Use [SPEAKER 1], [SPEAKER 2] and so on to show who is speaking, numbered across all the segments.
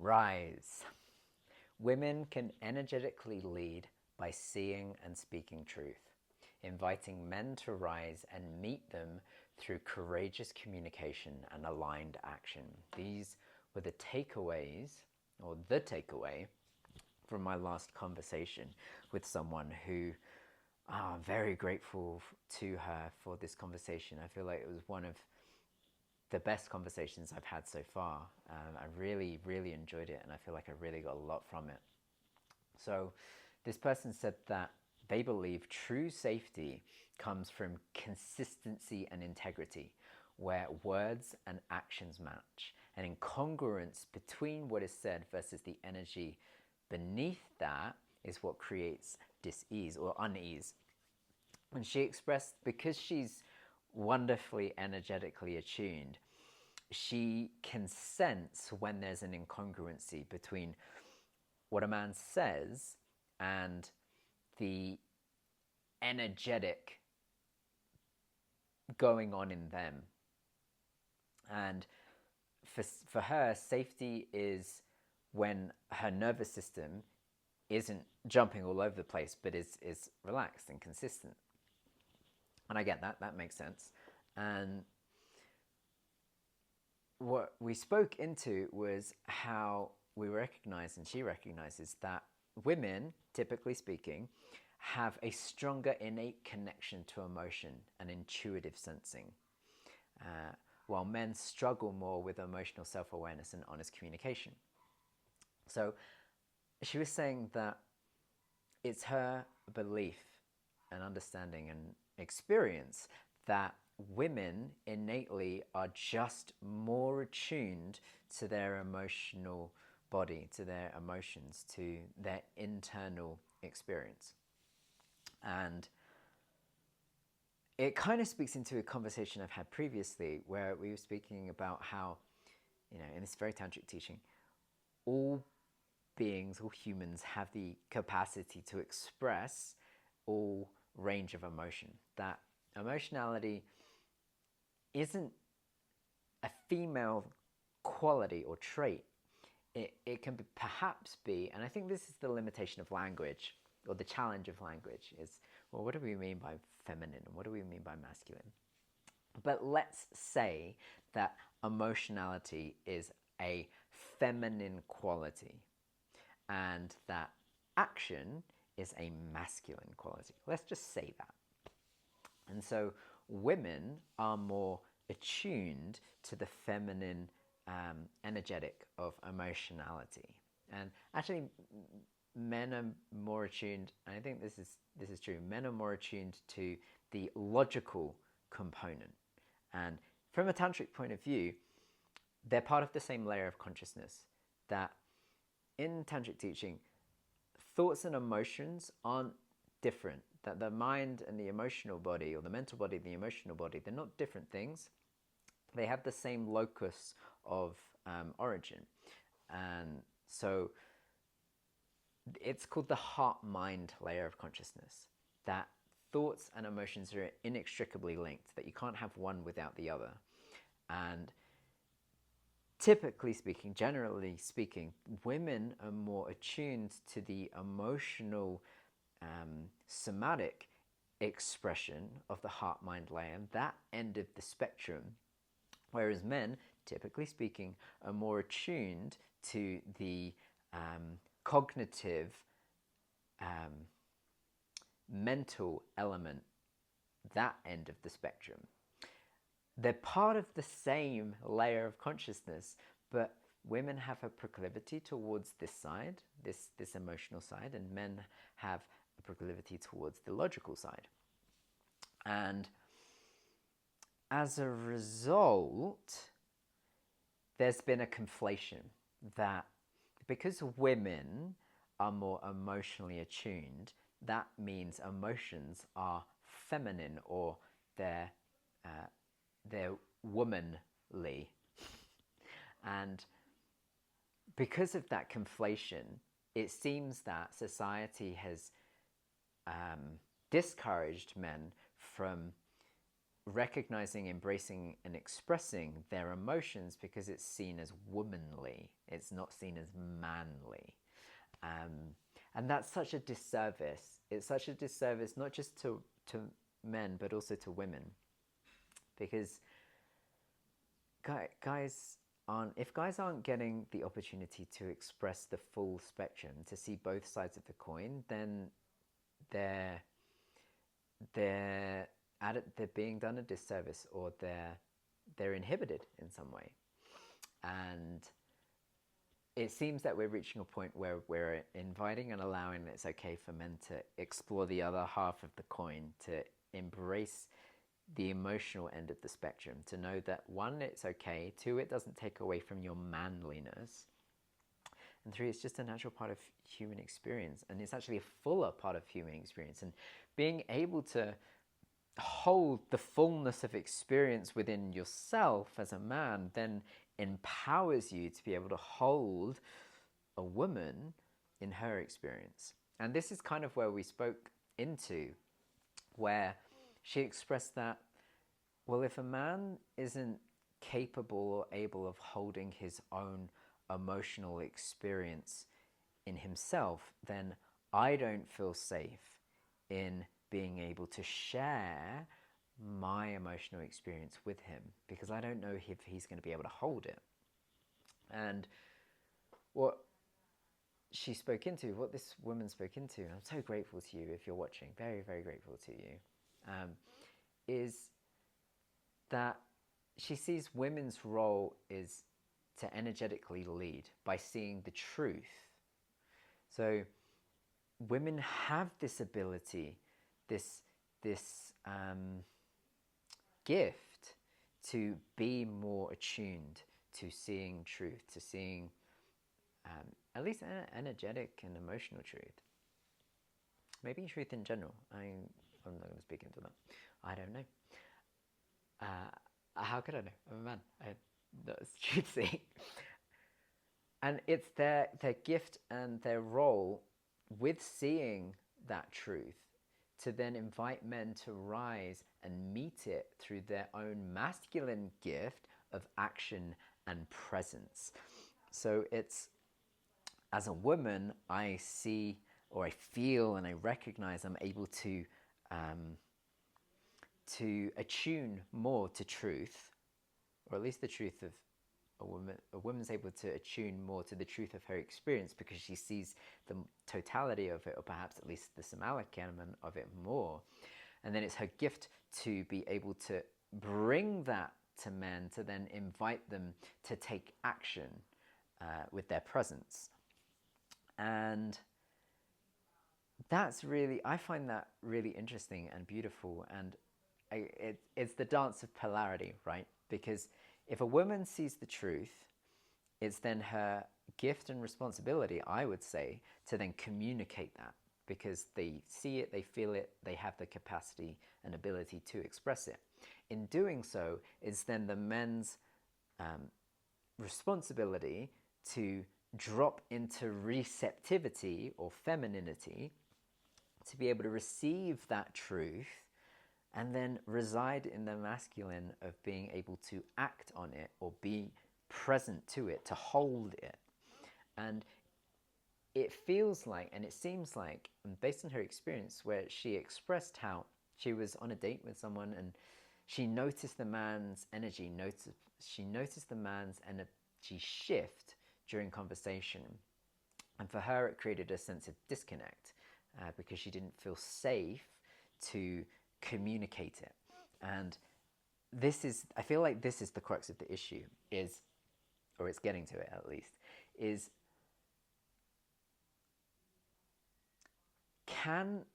[SPEAKER 1] Rise. Women can energetically lead by seeing and speaking truth, inviting men to rise and meet them through courageous communication and aligned action. These were the takeaways, or the takeaway, from my last conversation with someone who I'm very grateful to her for this conversation. I feel like it was one of the best conversations I've had so far. I really, really enjoyed it, and I feel like I really got a lot from it. So this person said that they believe true safety comes from consistency and integrity, where words and actions match, and incongruence between what is said versus the energy beneath that is what creates dis-ease or unease. And she expressed, because she's wonderfully energetically attuned, she can sense when there's an incongruency between what a man says and the energetic going on in them. And for her, safety is when her nervous system isn't jumping all over the place, but is relaxed and consistent. And I get that, that makes sense. And what we spoke into was how we recognize, and she recognizes, that women, typically speaking, have a stronger innate connection to emotion and intuitive sensing, while men struggle more with emotional self-awareness and honest communication. So she was saying that it's her belief and understanding and experience that women innately are just more attuned to their emotional body, to their emotions, to their internal experience. And it kind of speaks into a conversation I've had previously where we were speaking about how, in this very tantric teaching, all beings, all humans have the capacity to express all range of emotion. That emotionality isn't a female quality or trait. It can perhaps be, and I think this is the limitation of language, or the challenge of language, is, well, what do we mean by feminine and what do we mean by masculine? But let's say that emotionality is a feminine quality and that action is a masculine quality. Let's just say that. And so women are more attuned to the feminine energetic of emotionality. And actually, men are more attuned, and I think this is true, men are more attuned to the logical component. And from a tantric point of view, they're part of the same layer of consciousness. That in tantric teaching, thoughts and emotions aren't different. That the mind and the emotional body, or the mental body and the emotional body, they're not different things. They have the same locus of origin. And so it's called the heart-mind layer of consciousness. That thoughts and emotions are inextricably linked, that you can't have one without the other. And typically speaking, generally speaking, women are more attuned to the emotional, somatic expression of the heart-mind layer, that end of the spectrum, whereas men, typically speaking, are more attuned to the cognitive, mental element, that end of the spectrum. They're part of the same layer of consciousness, but women have a proclivity towards this side, this emotional side, and men have a proclivity towards the logical side. And as a result, there's been a conflation that because women are more emotionally attuned, that means emotions are feminine, or they're womanly. And because of that conflation, it seems that society has discouraged men from recognizing, embracing, and expressing their emotions because it's seen as womanly. It's not seen as manly. And that's such a disservice. It's such a disservice not just to men, but also to women. Because if guys aren't getting the opportunity to express the full spectrum, to see both sides of the coin, then they're being done a disservice, or they're inhibited in some way. And it seems that we're reaching a point where we're inviting and allowing that it's okay for men to explore the other half of the coin, to embrace the emotional end of the spectrum, to know that one, it's okay, two, it doesn't take away from your manliness, and three, it's just a natural part of human experience, and it's actually a fuller part of human experience. And being able to hold the fullness of experience within yourself as a man then empowers you to be able to hold a woman in her experience. And this is kind of where we spoke into, where she expressed that, well, if a man isn't capable or able of holding his own emotional experience in himself, then I don't feel safe in being able to share my emotional experience with him, because I don't know if he's going to be able to hold it. And what she spoke into, what this woman spoke into, and I'm so grateful to you if you're watching, very, very grateful to you, is that she sees women's role is to energetically lead by seeing the truth. So women have this ability, this gift to be more attuned to seeing truth, to seeing at least energetic and emotional truth. Maybe truth in general. I'm not going to speak into that. I don't know. How could I know? I'm a man. That's truth. And it's their gift and their role with seeing that truth to then invite men to rise and meet it through their own masculine gift of action and presence. So it's, as a woman, I see, or I feel, and I recognize I'm able to attune more to truth, or at least the truth of a woman. A woman's able to attune more to the truth of her experience because she sees the totality of it, or perhaps at least the somatic element of it more. And then it's her gift to be able to bring that to men, to then invite them to take action with their presence. And that's really, I find that really interesting and beautiful. And it's the dance of polarity, right? Because if a woman sees the truth, it's then her gift and responsibility, I would say, to then communicate that, because they see it, they feel it, they have the capacity and ability to express it. In doing so, it's then the men's responsibility to drop into receptivity or femininity, to be able to receive that truth and then reside in the masculine of being able to act on it or be present to it, to hold it. And it feels like, and it seems like, and based on her experience, where she expressed how she was on a date with someone and she noticed the man's energy, she noticed the man's energy shift during conversation. And for her, it created a sense of disconnect because she didn't feel safe to communicate it. And this is, I feel like this is the crux of the issue, is, or it's getting to it at least, is can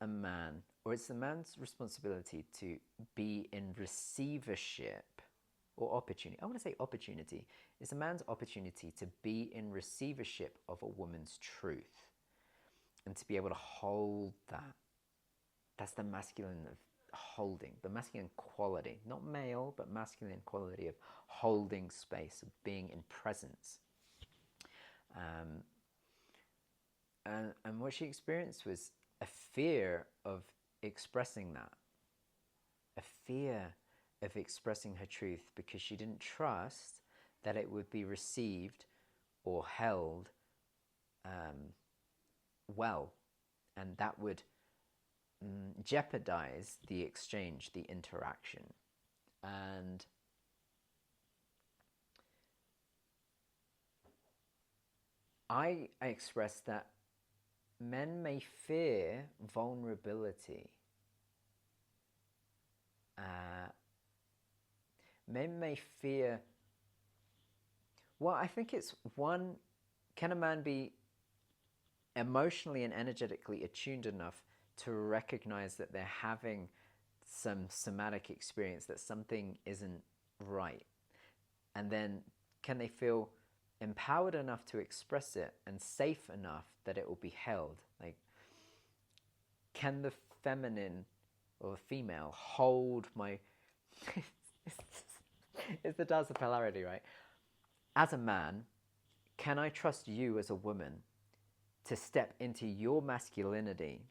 [SPEAKER 1] a man, or it's the man's responsibility to be in receivership or opportunity. I want to say opportunity. It's a man's opportunity to be in receivership of a woman's truth and to be able to hold that. That's the masculine of holding, the masculine quality, not male, but masculine quality of holding space, of being in presence. And what she experienced was a fear of expressing that, a fear of expressing her truth because she didn't trust that it would be received or held well, and that would jeopardize the exchange, the interaction. And I expressed that men may fear vulnerability. Men may fear, well, I think it's one, can a man be emotionally and energetically attuned enough to recognize that they're having some somatic experience, that something isn't right? And then can they feel empowered enough to express it and safe enough that it will be held? Like, can the feminine or the female hold my... it's the dance of polarity, right? As a man, can I trust you as a woman to step into your masculinity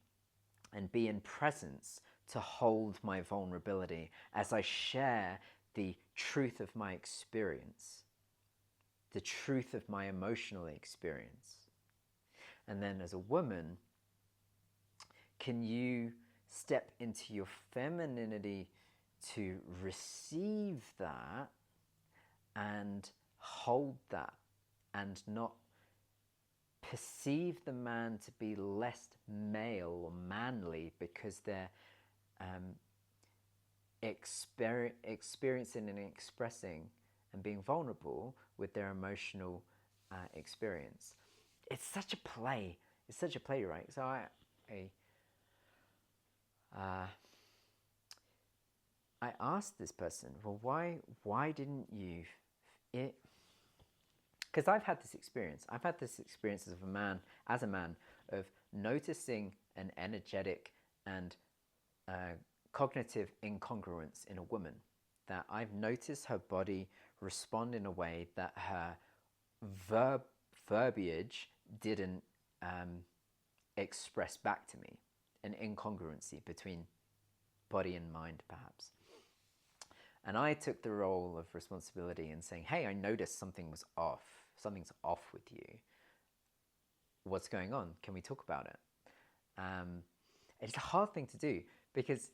[SPEAKER 1] and be in presence to hold my vulnerability as I share the truth of my experience, the truth of my emotional experience? And then as a woman, can you step into your femininity to receive that and hold that and not perceive the man to be less male or manly because they're experiencing and expressing and being vulnerable with their emotional experience? It's such a play. It's such a play, right? So I asked this person, well, why didn't you? Because I've had this experience. I've had this experience as a man, of noticing an energetic and cognitive incongruence in a woman. That I've noticed her body respond in a way that her verbiage didn't express back to me. An incongruency between body and mind, perhaps. And I took the role of responsibility in saying, hey, I noticed something's off with you. What's going on? Can we talk about it? It's a hard thing to do because,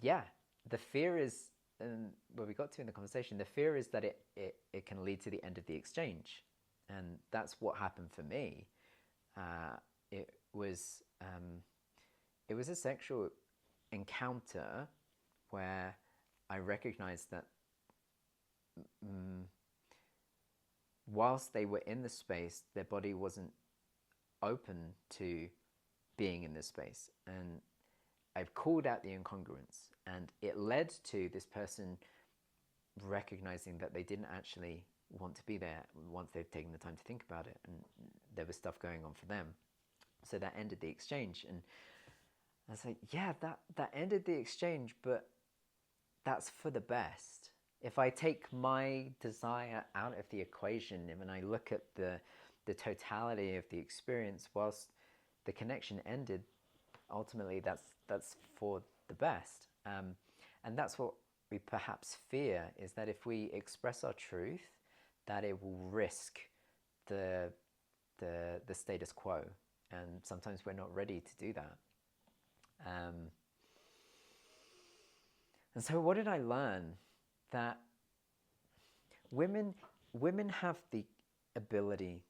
[SPEAKER 1] yeah, the fear is, where we got to in the conversation, the fear is that it can lead to the end of the exchange. And that's what happened for me. It was a sexual encounter where I recognized that whilst they were in the space, their body wasn't open to being in this space. And I've called out the incongruence, and it led to this person recognizing that they didn't actually want to be there once they've taken the time to think about it, and there was stuff going on for them. So that ended the exchange. And I was like, yeah, that ended the exchange, but that's for the best. If I take my desire out of the equation and I look at the totality of the experience, whilst the connection ended, ultimately that's for the best. And that's what we perhaps fear, is that if we express our truth, that it will risk the status quo. And sometimes we're not ready to do that. And so what did I learn? That women have the ability...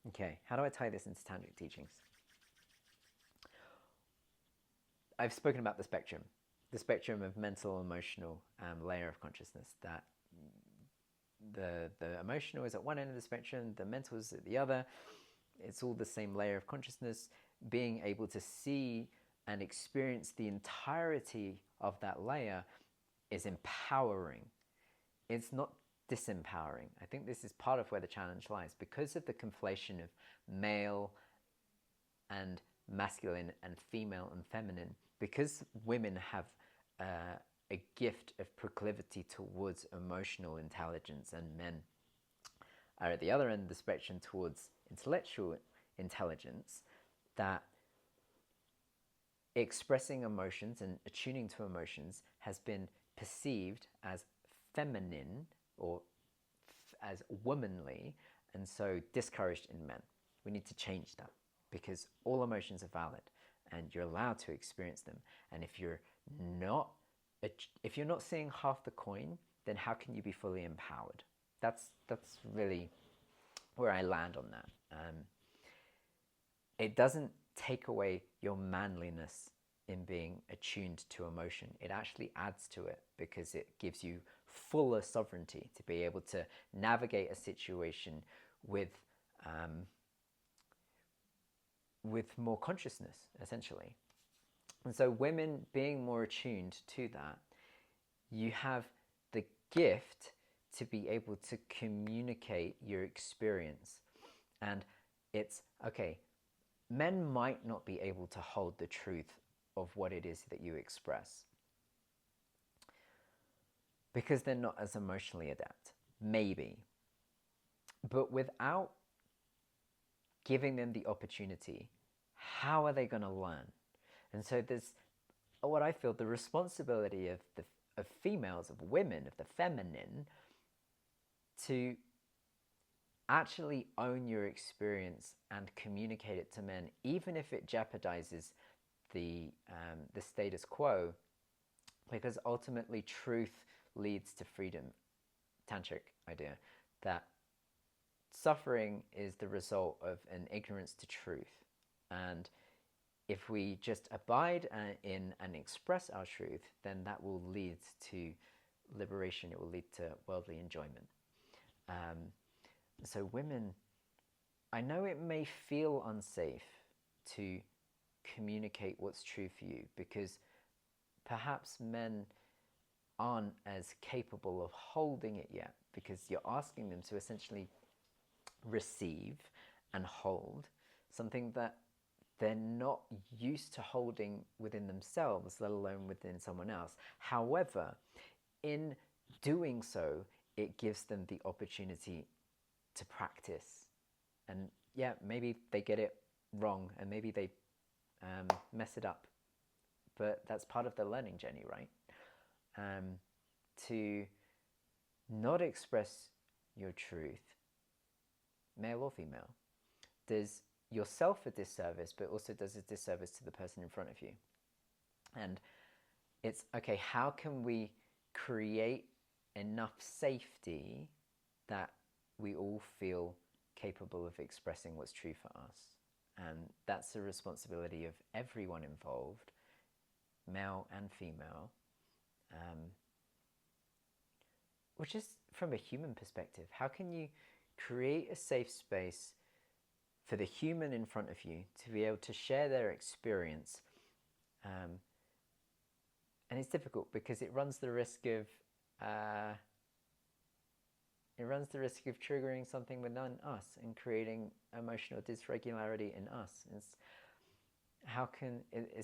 [SPEAKER 1] Okay, how do I tie this into tantric teachings? I've spoken about the spectrum of mental, emotional layer of consciousness, that the emotional is at one end of the spectrum, the mental is at the other. It's all the same layer of consciousness. Being able to see and experience the entirety of that layer is empowering. It's not disempowering. I think this is part of where the challenge lies. Because of the conflation of male and masculine and female and feminine, because women have a gift of proclivity towards emotional intelligence, and men are at the other end of the spectrum towards intellectual intelligence, that expressing emotions and attuning to emotions has been perceived as feminine or as womanly, and so discouraged in men. We need to change that, because all emotions are valid and you're allowed to experience them. And not if you're not seeing half the coin, then how can you be fully empowered? That's really where I land on that. It doesn't take away your manliness in being attuned to emotion. It actually adds to it, because it gives you fuller sovereignty to be able to navigate a situation with more consciousness, essentially. And so women being more attuned to that, you have the gift to be able to communicate your experience. And it's okay, men might not be able to hold the truth of what it is that you express because they're not as emotionally adept, maybe. But without giving them the opportunity, how are they going to learn? And so there's what I feel the responsibility of females, of women, of the feminine, to actually own your experience and communicate it to men, even if it jeopardizes the status quo, because ultimately truth leads to freedom. Tantric idea that suffering is the result of an ignorance to truth, and if we just abide in and express our truth, then that will lead to liberation. It will lead to worldly enjoyment. So women, I know it may feel unsafe to communicate what's true for you, because perhaps men aren't as capable of holding it yet, because you're asking them to essentially receive and hold something that they're not used to holding within themselves, let alone within someone else. However, in doing so, it gives them the opportunity to practice. And yeah, maybe they get it wrong and maybe they mess it up. But that's part of the learning journey, right? To not express your truth, male or female, does yourself a disservice, but also does a disservice to the person in front of you. And it's, okay, how can we create enough safety that we all feel capable of expressing what's true for us? And that's the responsibility of everyone involved, male and female, which is from a human perspective. How can you create a safe space for the human in front of you to be able to share their experience? And it's difficult because it runs the risk of triggering something within us and creating emotional dysregularity in us. It's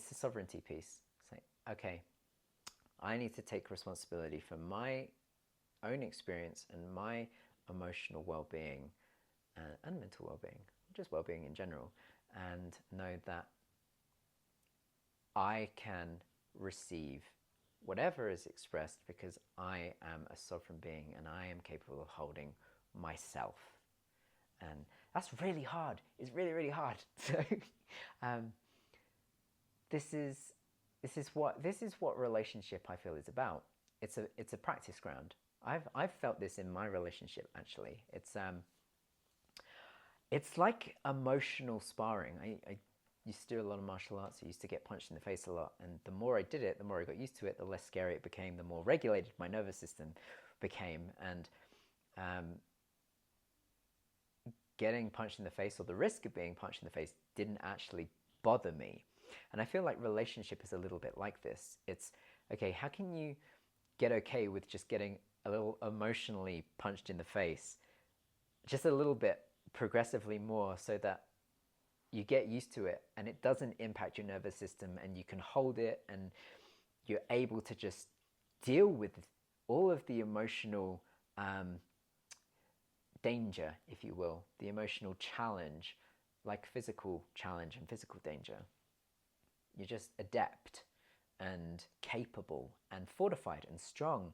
[SPEAKER 1] the sovereignty piece. It's like, okay, I need to take responsibility for my own experience and my emotional well-being and mental well-being, just well-being in general, and know that I can receive whatever is expressed because I am a sovereign being and I am capable of holding myself. And that's really hard. It's really, really hard. So this is what relationship I feel is about. It's a practice ground. I've felt this in my relationship, actually. It's like emotional sparring. I used to do a lot of martial arts. I used to get punched in the face a lot. And the more I did it, the more I got used to it, the less scary it became, the more regulated my nervous system became. And getting punched in the face, or the risk of being punched in the face, didn't actually bother me. And I feel like relationship is a little bit like this. It's, okay, how can you get okay with just getting a little emotionally punched in the face, just a little bit progressively more, so that you get used to it and it doesn't impact your nervous system and you can hold it and you're able to just deal with all of the emotional danger, if you will, the emotional challenge, like physical challenge and physical danger, You're just adept and capable and fortified and strong.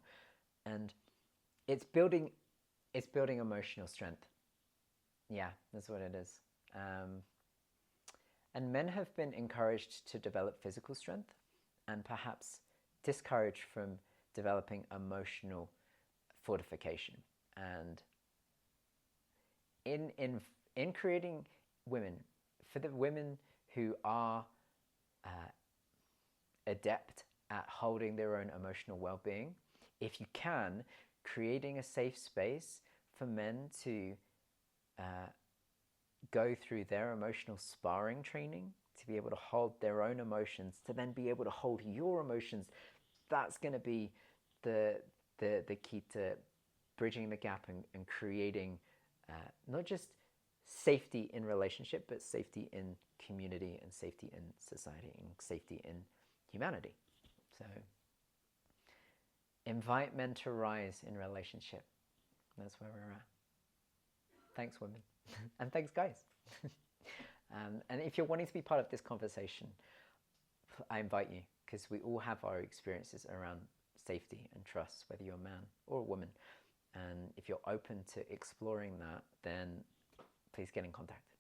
[SPEAKER 1] And it's building emotional strength. Yeah, that's what it is. And men have been encouraged to develop physical strength and perhaps discouraged from developing emotional fortification. And in creating women, for the women who are adept at holding their own emotional well-being, if you can, creating a safe space for men to go through their emotional sparring training, to be able to hold their own emotions, to then be able to hold your emotions, that's going to be the key to bridging the gap and creating not just safety in relationship, but safety in community and safety in society and safety in humanity. So invite men to rise in relationship. That's where we're at. Thanks, women. And thanks, guys. And if you're wanting to be part of this conversation, I invite you, because we all have our experiences around safety and trust, whether you're a man or a woman. And if you're open to exploring that, then please get in contact.